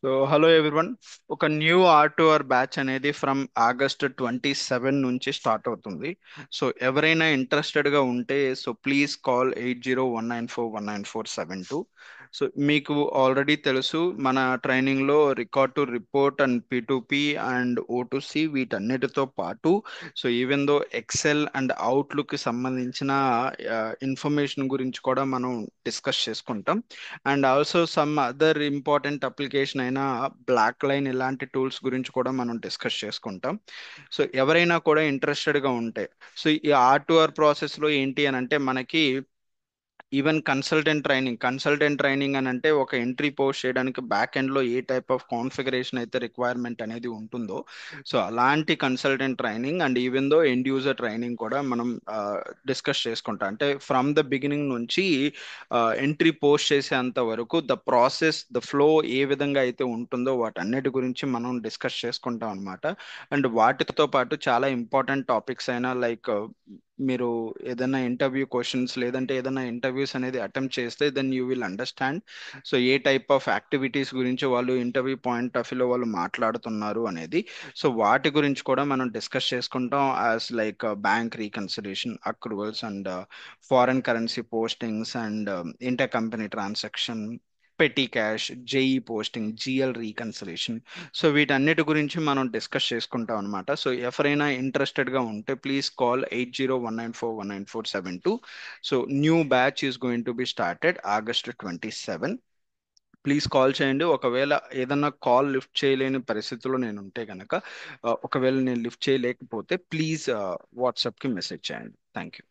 So hello everyone. ఒక new R2R batch అనేది from August 27 నుంచి స్టార్ట్ అవుతుంది. సో ఎవరైనా ఇంట్రెస్టెడ్గా ఉంటే సో ప్లీజ్ కాల్ 8019419472. సో మీకు ఆల్రెడీ తెలుసు మన ట్రైనింగ్లో record to report and P2P and O2C వీటన్నిటితో పాటు so even though Excel and Outlook సంబంధించిన ఇన్ఫర్మేషన్ గురించి కూడా మనం డిస్కస్ చేసుకుంటాం. And also some other important application అయిన బ్లాక్ లైన్ ఇలాంటి టూల్స్ గురించి కూడా మనం డిస్కస్ చేసుకుంటాం. సో ఎవరైనా కూడా ఇంట్రెస్టెడ్గా ఉంటే సో ఈ R2R ప్రాసెస్లో ఏంటి అని అంటే మనకి ఈవెన్ కన్సల్టెంట్ ట్రైనింగ్ అని అంటే ఒక ఎంట్రీ పోస్ట్ చేయడానికి బ్యాక్ ఎండ్ లో ఏ టైప్ ఆఫ్ కాన్ఫిగరేషన్ అయితే రిక్వైర్మెంట్ అనేది ఉంటుందో సో అలాంటి consultant training and even though end user training కూడా మనం డిస్కస్ చేసుకుంటాం. అంటే ఫ్రమ్ ద బిగినింగ్ నుంచి ఎంట్రీ పోస్ట్ చేసేంత వరకు ద ఫ్లో ఏ విధంగా అయితే ఉంటుందో వాటన్నిటి గురించి మనం డిస్కస్ చేసుకుంటాం అనమాట. అండ్ వాటితో పాటు చాలా ఇంపార్టెంట్ టాపిక్స్ అయినా లైక్ మీరు ఏదైనా ఇంటర్వ్యూ క్వశ్చన్స్ లేదంటే ఏదైనా ఇంటర్వ్యూస్ అనేది అటెంప్ట్ చేస్తే then you will understand so ఏ టైప్ ఆఫ్ యాక్టివిటీస్ గురించి వాళ్ళు ఇంటర్వ్యూ పాయింట్ ఆఫ్ వ్యూలో వాళ్ళు మాట్లాడుతున్నారు అనేది. సో వాటి గురించి కూడా మనం డిస్కస్ చేసుకుంటాం as like bank reconciliation accruals and foreign currency postings and inter company transaction, petty cash, JE posting, GL reconciliation. So వీటన్నిటి గురించి మనం డిస్కస్ చేసుకుంటాం అనమాట. సో ఎవరైనా ఇంట్రెస్టెడ్గా ఉంటే please call 8019419472. So new batch is going to be started August 27. Please call చేయండి. ఒకవేళ ఏదన్నా కాల్ లిఫ్ట్ చేయలేని పరిస్థితుల్లో నేను ఉంటే కనుక ఒకవేళ నేను లిఫ్ట్ చేయలేకపోతే ప్లీజ్ వాట్సాప్కి మెసేజ్ చేయండి. Thank you.